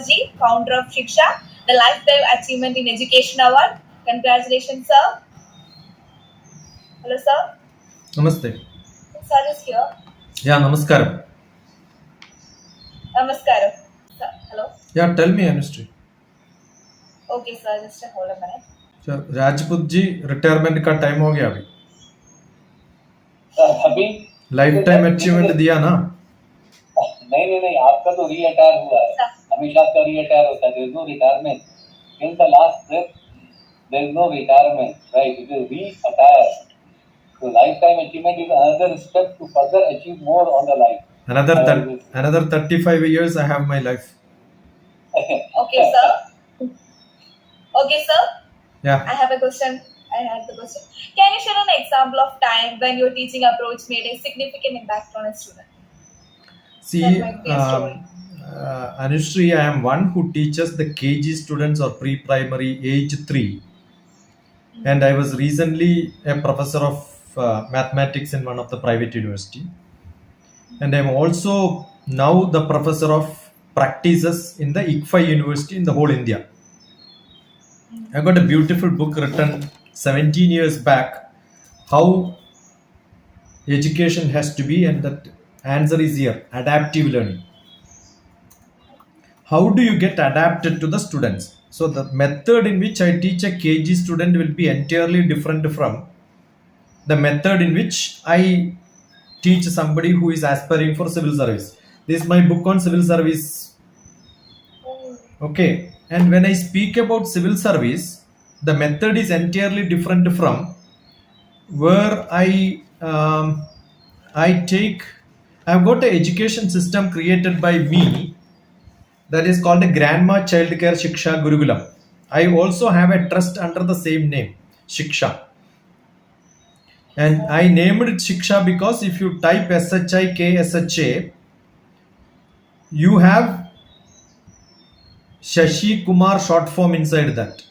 Ji, founder of Shiksha, the Lifetime Achievement in Education Award. Congratulations, sir. Hello, sir. Namaste. Sir is here. Yeah, namaskaram. Namaskaram. Sir, hello. Yeah, tell me, Anushree. Okay, sir. Just hold a minute. So, Rajput ji retirement का time हो गया अभी अभी life time achievement दिया ना नहीं आपका तो रीअटायर हुआ है हमेशा का रीअटायर होता है there is no retirement till the last trip there is no retirement right it is retire so lifetime achievement is another step to further achieve more on the life another 35 years I have my life. Okay, sir. Okay, sir. Yeah. I have a question. I have the question. Can you share an example of time when your teaching approach made a significant impact on a student? See, That might be a story. Anushree, I am one who teaches the KG students or pre-primary age 3. And I was recently a professor of mathematics in one of the private university. And I'm also now the professor of practices in the ICFI University in the whole India. I got a beautiful book written 17 years back, how education has to be, and that answer is here, adaptive learning. How do you get adapted to the students? So the method in which I teach a KG student will be entirely different from the method in which I teach somebody who is aspiring for civil service. This is my book on civil service. Okay, and when I speak about civil service, the method is entirely different from where I've got an education system created by me that is called a Grandma Child Care Shiksha Gurukulam. I also have a trust under the same name, Shiksha. And I named it Shiksha because if you type SHIKSHA, you have Shashi Kumar short form inside that.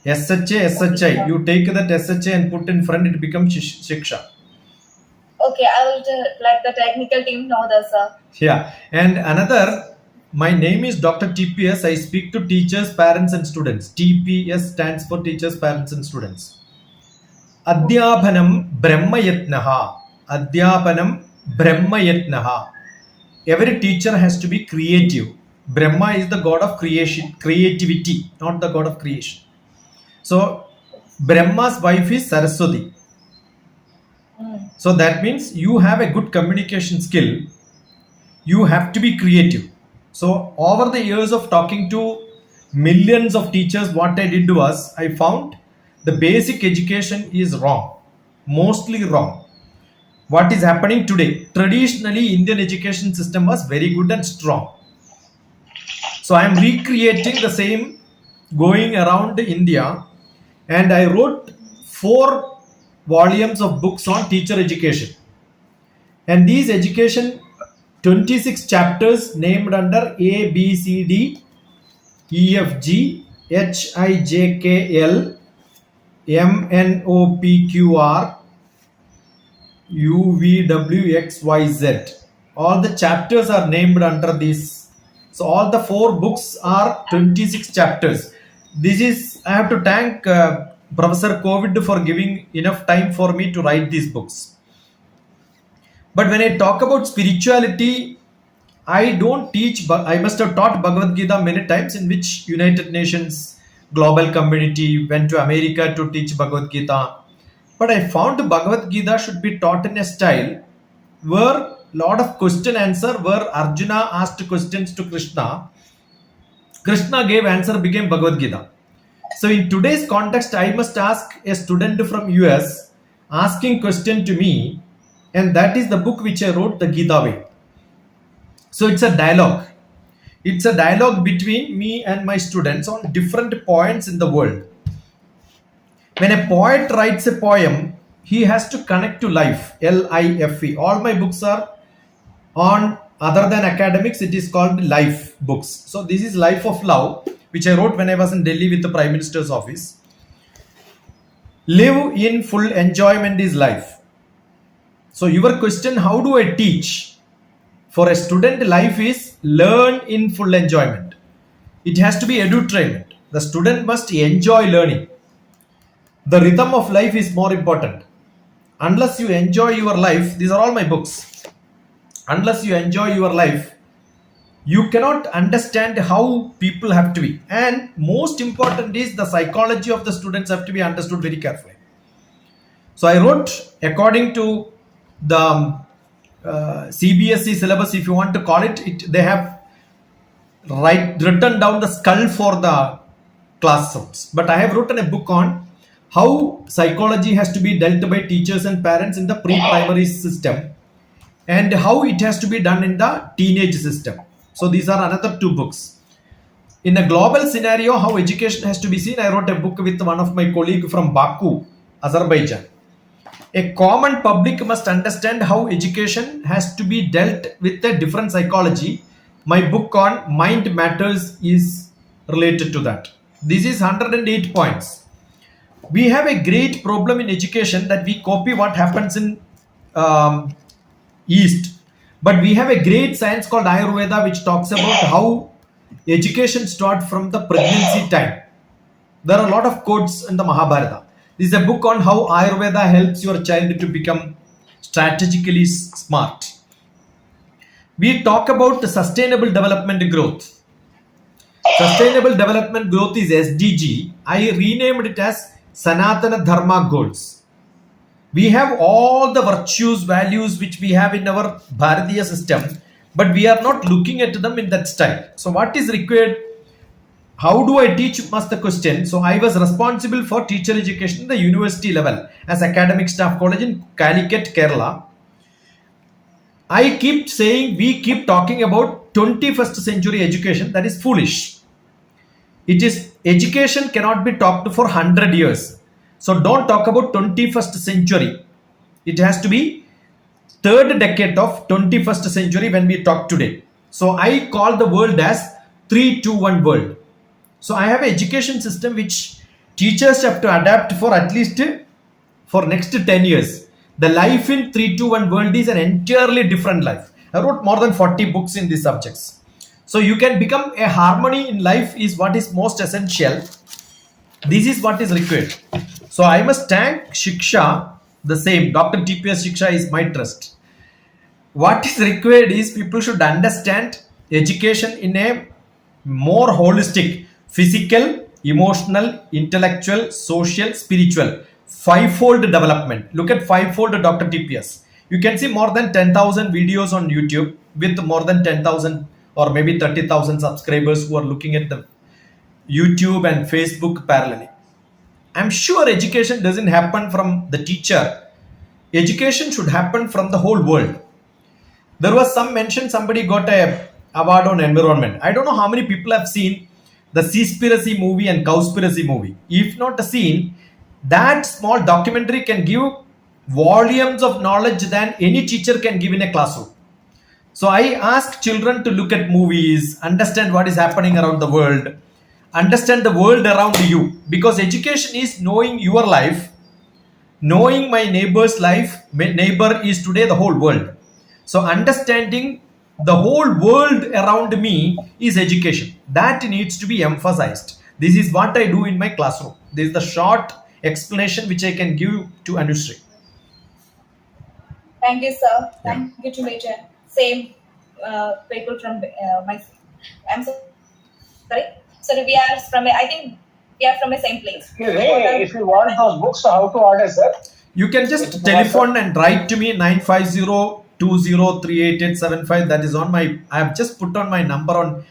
SHI. You take that SHA and put in front, it becomes Shiksha. Okay, I will let the technical team know this, sir. Yeah. And another, my name is DrTPS. I speak to teachers, parents, and students. TPS stands for teachers, parents, and students. Adhyapanam Brahmayatnaha. Adhyapanam Brahmayatnaha. Every teacher has to be creative. Brahma is the god of creativity, not the god of creation. So Brahma's wife is Saraswati. So that means you have a good communication skill. You have to be creative. So over the years of talking to millions of teachers, what I did was I found the basic education is wrong, mostly wrong. What is happening today? Traditionally, Indian education system was very good and strong. So I am recreating the same going around India, and I wrote 4 volumes of books on teacher education. And these education 26 chapters named under A, B, C, D, E, F, G, H, I, J, K, L, M, N, O, P, Q, R, U, V, W, X, Y, Z. All the chapters are named under this. So all the 4 books are 26 chapters. This is, I have to thank Professor COVID for giving enough time for me to write these books. But when I talk about spirituality, I don't teach, but I must have taught Bhagavad Gita many times, in which United Nations global community went to America to teach Bhagavad Gita. But I found Bhagavad Gita should be taught in a style where lot of question answer, where Arjuna asked questions to Krishna, Krishna gave answer, became Bhagavad Gita. So in today's context, I must ask a student from US asking question to me, and that is the book which I wrote, the Gita Way. So it's a dialogue. It's a dialogue between me and my students on different points in the world. When a poet writes a poem, he has to connect to life, L-I-F-E. All my books are on, other than academics, it is called life books. So this is Life of Love, which I wrote when I was in Delhi with the Prime Minister's office. Live in full enjoyment is life. So your question, how do I teach? For a student, life is learn in full enjoyment. it has to be edutainment. The student must enjoy learning. The rhythm of life is more important. Unless you enjoy your life, these are all my books. Unless you enjoy your life, you cannot understand how people have to be. And most important is the psychology of the students have to be understood very carefully. So I wrote according to the CBSE syllabus, if you want to call it, they have written down the skull for the classrooms. But I have written a book on how psychology has to be dealt by teachers and parents in the pre-primary system and how it has to be done in the teenage system. So these are another two books. In a global scenario, how education has to be seen, I wrote a book with one of my colleagues from Baku, Azerbaijan. A common public must understand how education has to be dealt with a different psychology. My book on Mind Matters is related to that. This is 108 points. We have a great problem in education that we copy what happens in East. But we have a great science called Ayurveda which talks about how education starts from the pregnancy time. There are a lot of quotes in the Mahabharata. This is a book on how Ayurveda helps your child to become strategically smart. We talk about the sustainable development growth. Sustainable development growth is SDG. I renamed it as Sanatana Dharma goals. We have all the virtues, values which we have in our Bharatiya system, but we are not looking at them in that style. So what is required? How do I teach was the question. So I was responsible for teacher education at the university level as academic staff college in Calicut, Kerala. I keep saying, we keep talking about 21st century education. That is foolish. It is education cannot be talked for 100 years. So don't talk about 21st century. It has to be third decade of 21st century when we talk today. So I call the world as 3-2-1 world. So I have an education system which teachers have to adapt for at least for next 10 years. The life in 3-2-1 world is an entirely different life. I wrote more than 40 books in these subjects. So you can become a harmony in life is what is most essential. This is what is required. So I must thank Shiksha the same. DrTPS Shiksha is my trust. What is required is people should understand education in a more holistic, physical, emotional, intellectual, social, spiritual, fivefold development. Look at fivefold DrTPS. You can see more than 10,000 videos on YouTube with more than 10,000 or maybe 30,000 subscribers who are looking at the YouTube and Facebook parallelly. I'm sure education doesn't happen from the teacher. Education should happen from the whole world. There was some mention somebody got a award on environment. I don't know how many people have seen the Seaspiracy movie and Cowspiracy movie. If not seen, that small documentary can give volumes of knowledge than any teacher can give in a classroom. So I ask children to look at movies, understand what is happening around the world, understand the world around you, because education is knowing your life, knowing my neighbor's life. My neighbor is today the whole world. So understanding the whole world around me is education. That needs to be emphasized. This is what I do in my classroom. This is the short explanation which I can give to Anushree. Thank you, sir. Yeah. Thank you to Major. Same people from my. I'm sorry. So we are from. I think we are from the same place. Hey, if you want those books, how to order, sir? You can just telephone and write to me 950-2038-875. That is on my. I have just put on my number on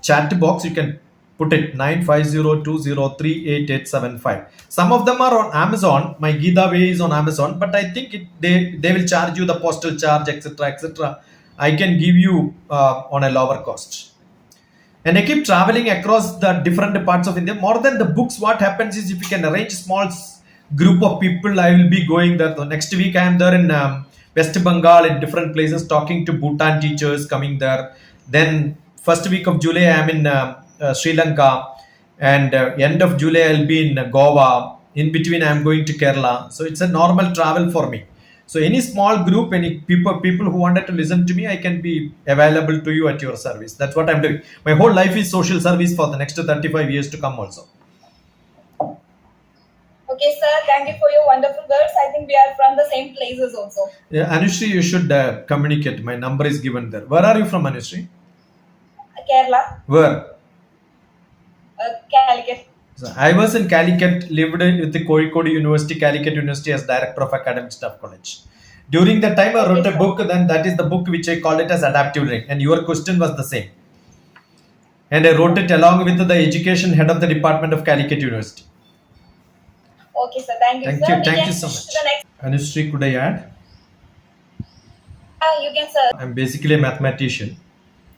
chat box. You can put it 950-2038-875. Some of them are on Amazon. My Gita Way is on Amazon, but I think they will charge you the postal charge, etc., etc. I can give you on a lower cost. And I keep traveling across the different parts of India. More than the books, what happens is if you can arrange small group of people, I will be going there. The next week I am there in West Bengal in different places talking to Bhutan teachers coming there. Then first week of July I am in Sri Lanka, and end of July I'll be in Goa. In between I am going to Kerala. So it's a normal travel for me. So any small group, any people who wanted to listen to me, I can be available to you at your service. That's what I'm doing. My whole life is social service for the next 35 years to come also. Okay, sir. Thank you for your wonderful words. I think we are from the same places also. Yeah, Anushri, you should communicate. My number is given there. Where are you from, Anushri? Kerala, Where? Calicut. So I was in Calicut, lived with the Kozhikode University, Calicut University as Director of Academic Staff College. During that time, I wrote a book, then that is the book which I called it as Adaptive Learning. And your question was the same. And I wrote it along with the education head of the Department of Calicut University. Okay, sir. Thank you, Thank sir. you. We Thank can you so switch much. to the next. Anushri, could I add? You can, sir. I'm basically a mathematician.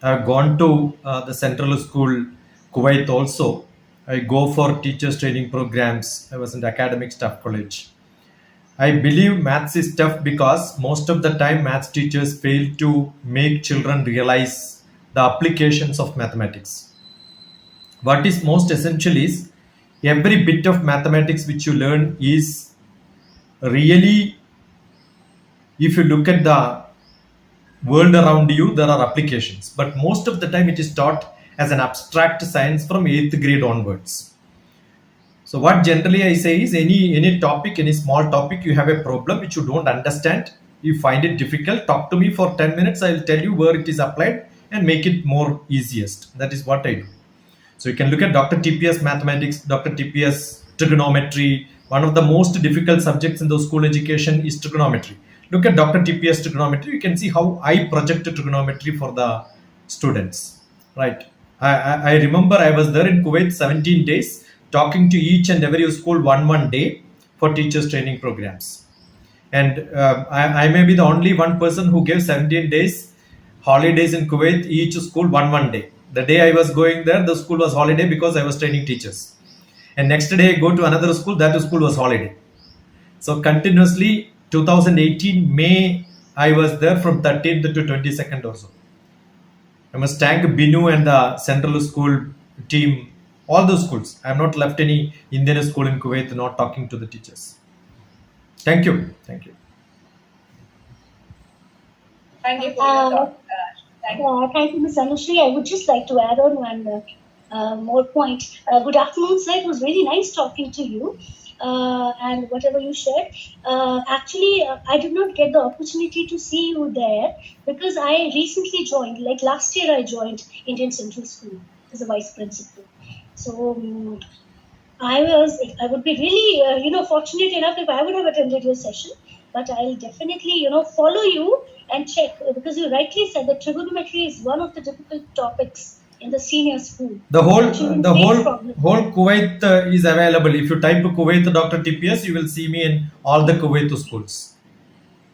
I've gone to the Central School, Kuwait also. I go for teachers training programs. I was in the academic staff college. I believe maths is tough because most of the time maths teachers fail to make children realize the applications of mathematics. What is most essential is every bit of mathematics which you learn is really, if you look at the world around you, there are applications, but most of the time it is taught as an abstract science from 8th grade onwards. So what generally I say is any topic, any small topic, you have a problem which you don't understand, you find it difficult, talk to me for 10 minutes, I will tell you where it is applied and make it more easiest. That is what I do. So you can look at DrTPS mathematics, DrTPS trigonometry. One of the most difficult subjects in the school education is trigonometry. Look at DrTPS trigonometry. You can see how I project trigonometry for the students. Right. I remember I was there in Kuwait 17 days talking to each and every school one day for teachers training programs. And I may be the only one person who gave 17 days holidays in Kuwait, each school one day. The day I was going there, the school was holiday because I was training teachers. And next day I go to another school, that school was holiday. So continuously 2018 May, I was there from 13th to 22nd or so. I must thank Binu and the Central School team, all the schools. I have not left any Indian school in Kuwait not talking to the teachers. Thank you. Thank you. Thank you for your talk. Thank you, Ms. Anushri. I would just like to add on one more point. Good afternoon, sir. It was really nice talking to you. And whatever you shared. Actually, I did not get the opportunity to see you there because I recently joined, like last year I joined Indian Central School as a vice principal. So I would be really, fortunate enough if I would have attended your session, but I'll definitely, follow you and check because you rightly said that trigonometry is one of the difficult topics in the senior school. The whole Kuwait is available. If you type Kuwait DrTPS, you will see me in all the Kuwait schools.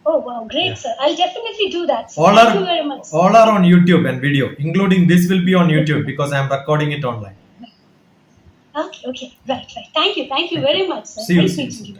Oh wow, great, yeah. Sir. I'll definitely do that. Thank you very much. All are on YouTube and video, including this will be on YouTube because I am recording it online. Okay, right. Thank you very much, sir. See you.